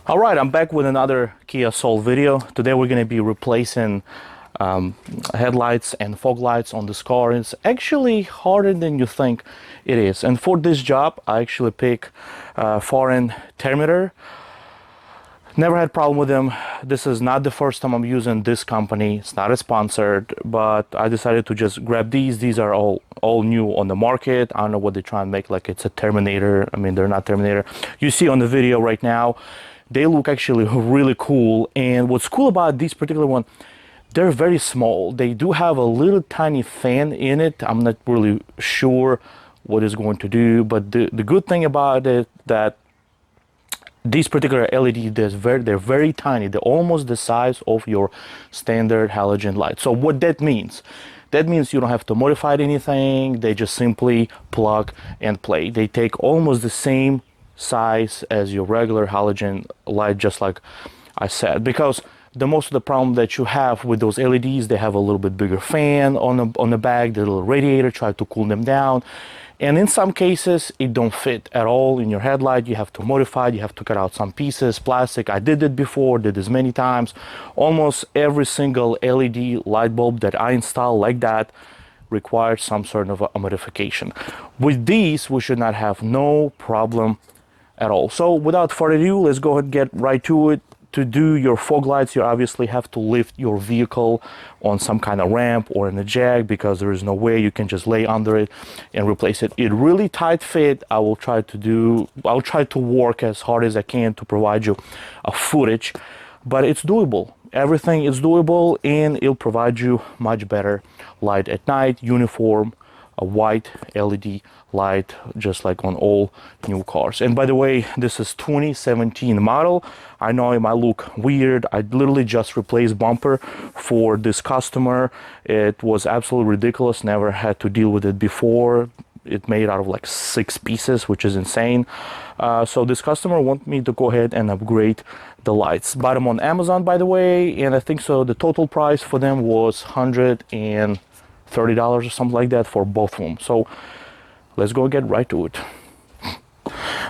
All right, I'm back with another Kia Soul video. Today we're going to be replacing headlights and fog lights on this car. It's actually harder than you think it is. And for this job, I actually pick Fahren Termitor. Never had problem with them. This is not the first time I'm using this company. It's not a sponsored, but I decided to just grab these. These are all new on the market. I don't know what they try and make like it's a Terminator. I mean, they're not Terminator. You see on the video right now, they look actually really cool. And what's cool about these particular one, they're very small. They do have a little tiny fan in it. I'm not really sure what it's going to do, but the good thing about it that these particular LEDs, they're very tiny. They're almost the size of your standard halogen light. So what that means you don't have to modify anything. They just simply plug and play. They take almost the same size as your regular halogen light, just like I said, because most of the problem that you have with those LEDs, they have a little bit bigger fan on the back, the little radiator, try to cool them down. And in some cases, it don't fit at all in your headlight. You have to modify it. You have to cut out some pieces, plastic. I did it before, did this many times. Almost every single LED light bulb that I install like that requires some sort of a modification. With these, we should not have no problem at all. So without further ado, let's go ahead and get right to it. To do your fog lights, you obviously have to lift your vehicle on some kind of ramp or in a jack, because there is no way you can just lay under it and replace it. It really tight fit. I'll try to work as hard as I can to provide you a footage, but it's doable. Everything is doable, and it'll provide you much better light at night, uniform, a white LED light, just like on all new cars. And by the way, this is 2017 model. I know it might look weird. I literally just replaced bumper for this customer. It was absolutely ridiculous. Never had to deal with it before. It made out of like 6 pieces, which is insane. So this customer wanted me to go ahead and upgrade the lights. Bought them on Amazon, by the way, and I think so the total price for them was $130 or something like that for both of them. So let's go get right to it.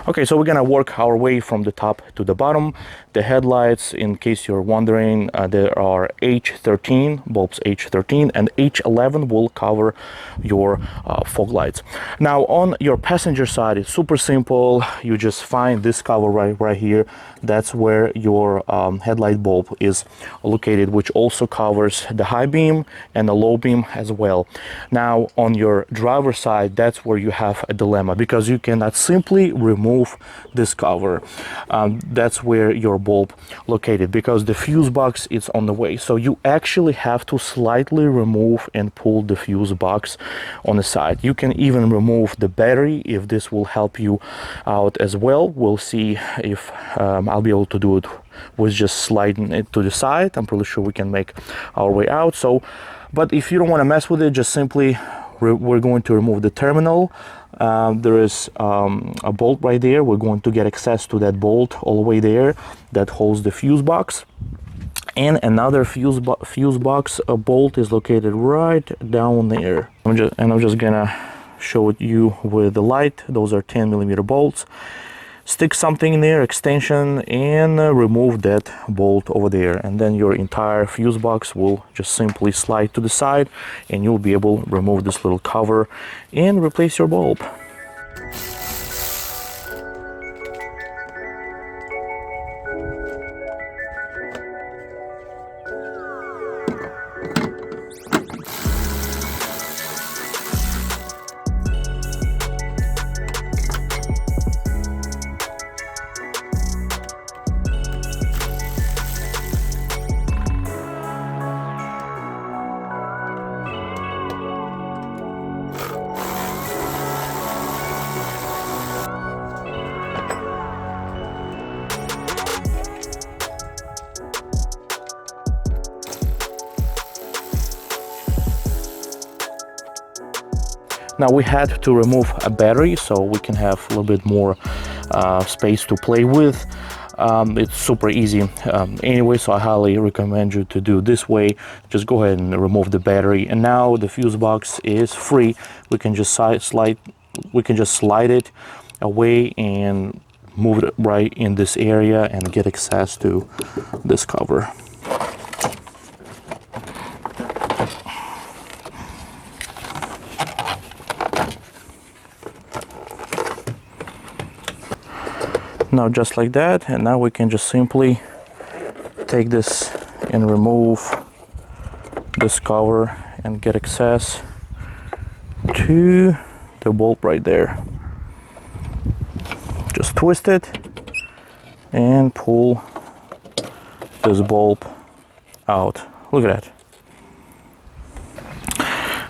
Okay, so we're gonna work our way from the top to the bottom. The headlights, in case you're wondering, there are H13, Bulbs H13, and H11 will cover your fog lights. Now on your passenger side, it's super simple. You just find this cover right here. That's where your headlight bulb is located, which also covers the high beam and the low beam as well. Now on your driver's side, that's where you have a dilemma, because you cannot simply remove this cover. That's where your bulb located, because the fuse box is on the way. So you actually have to slightly remove and pull the fuse box on the side. You can even remove the battery if this will help you out as well. We'll see if I'll be able to do it with just sliding it to the side. I'm pretty sure we can make our way out. So, but if you don't want to mess with it, just simply we're going to remove the terminal. There is a bolt right there. We're going to get access to that bolt all the way there that holds the fuse box. And another fuse box bolt is located right down there. I'm just gonna show it you with the light. Those are 10mm bolts. Stick something in there, extension, and remove that bolt over there, and then your entire fuse box will just simply slide to the side, and you'll be able to remove this little cover and replace your bulb. Now we had to remove a battery so we can have a little bit more space to play with. It's super easy anyway, so I highly recommend you to do this way. Just go ahead and remove the battery, and now the fuse box is free. We can just slide it away and move it right in this area and get access to this cover. Now just like that, and now we can just simply take this and remove this cover and get access to the bulb right there. Just twist it and pull this bulb out. Look at that.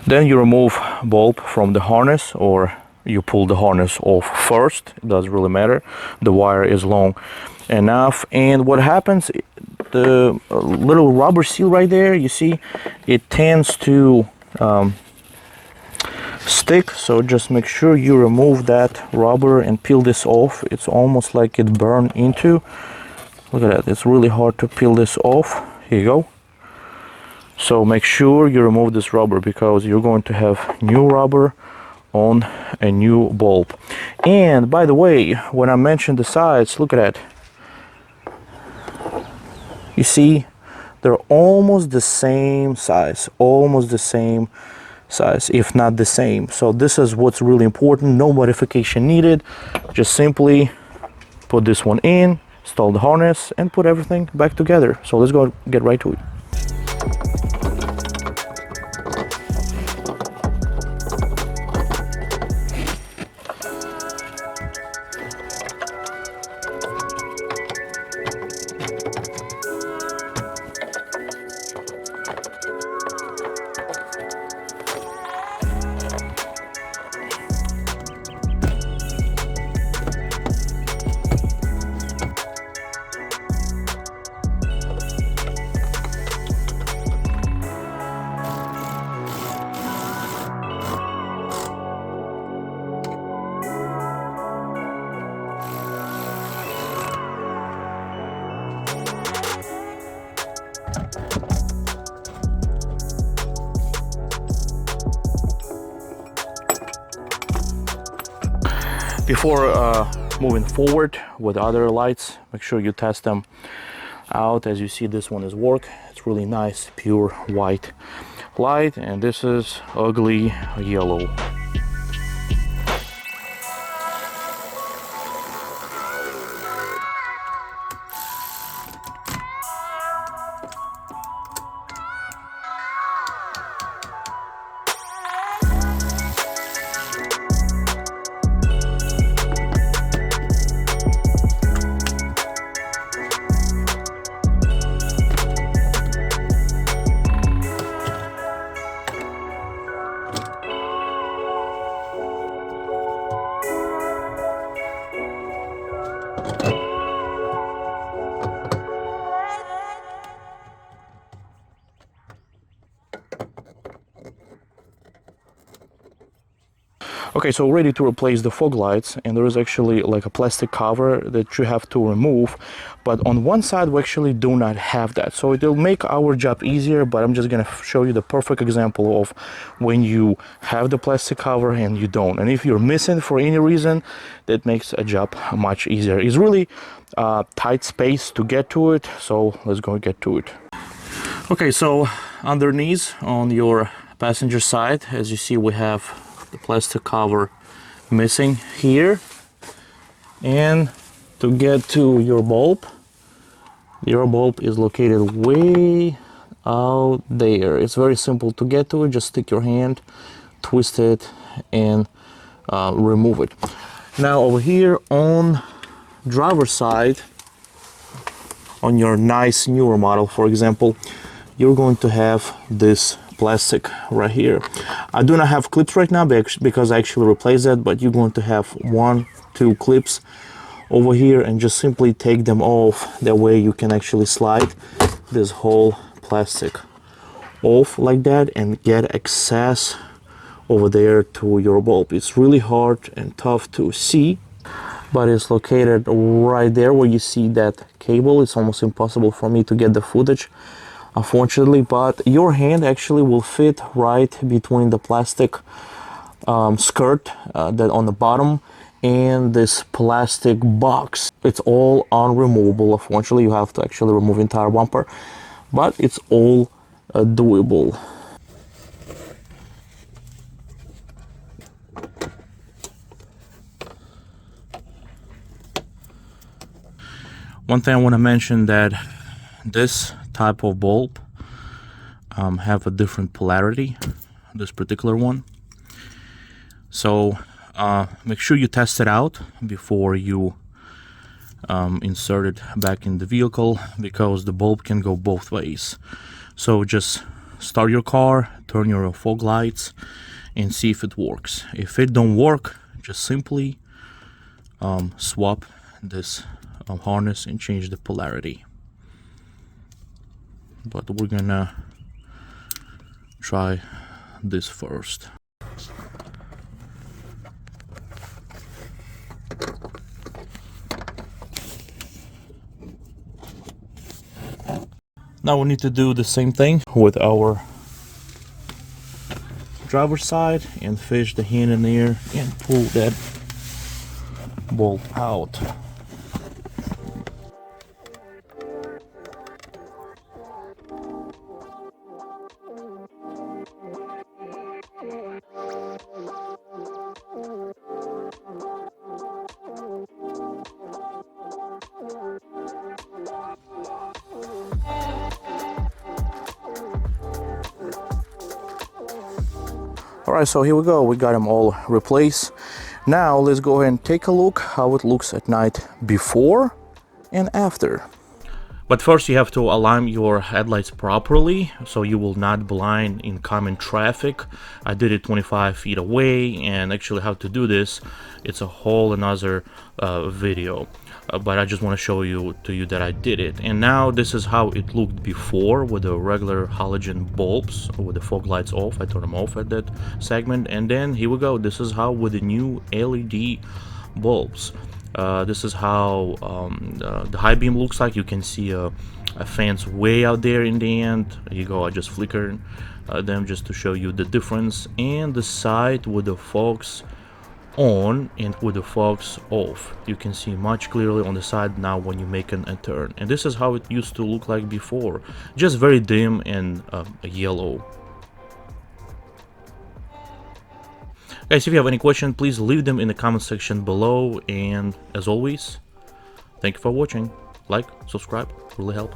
Then you remove bulb from the harness, or you pull the harness off first. It doesn't really matter. The wire is long enough. And what happens, the little rubber seal right there, you see, it tends to stick. So just make sure you remove that rubber and peel this off. It's almost like it burned into. Look at that. It's really hard to peel this off. Here you go. So make sure you remove this rubber, because you're going to have new rubber on a new bulb. And by the way, when I mentioned the size, look at that. You see, they're almost the same size, if not the same. So this is what's really important. No modification needed. Just simply put this one in, install the harness, and put everything back together. So let's go get right to it. Before moving forward with other lights, make sure you test them out. As you see, this one is work. It's really nice, pure white light, and this is ugly yellow. Okay, so ready to replace the fog lights, and there is actually like a plastic cover that you have to remove, but on one side we actually do not have that, so it will make our job easier. But I'm just gonna show you the perfect example of when you have the plastic cover and you don't, and if you're missing for any reason, that makes a job much easier. It's really tight space to get to it, so let's go get to it. Okay, so underneath on your passenger side, as you see, we have the plastic cover missing here. And to get to your bulb is located way out there. It's very simple to get to it. Just stick your hand, twist it, and remove it. Now over here on driver's side, on your nice newer model, for example, you're going to have this plastic right here. I do not have clips right now because I actually replaced that, but you're going to have 1-2 clips over here, and just simply take them off. That way you can actually slide this whole plastic off like that and get access over there to your bulb. It's really hard and tough to see, but it's located right there where you see that cable. It's almost impossible for me to get the footage, unfortunately, but your hand actually will fit right between the plastic skirt that on the bottom and this plastic box. It's all unremovable. Unfortunately, you have to actually remove entire bumper, but it's all doable. One thing I want to mention that this type of bulb have a different polarity, this particular one. So make sure you test it out before you insert it back in the vehicle, because the bulb can go both ways. So just start your car, turn your fog lights, and see if it works. If it don't work, just simply swap this harness and change the polarity. But we're gonna try this first. Now we need to do the same thing with our driver's side and fish the hand in there and pull that bolt out. Alright, so here we go, we got them all replaced. Now let's go ahead and take a look how it looks at night before and after. But first you have to align your headlights properly so you will not blind incoming traffic. I did it 25 feet away, and actually how to do this, it's a whole another video. But I just want to show you that I did it. And now this is how it looked before with the regular halogen bulbs with the fog lights off. I turned them off at that segment, and then here we go. This is how with the new LED bulbs. This is how the high beam looks like. You can see a fence way out there in the end. Here you go, I just flickered them just to show you the difference. And the side with the fogs on and with the fogs off, you can see much clearly on the side now when you make a turn. And this is how it used to look like before, just very dim and yellow. Guys, if you have any questions, please leave them in the comment section below. And as always, thank you for watching. Like, subscribe, really help.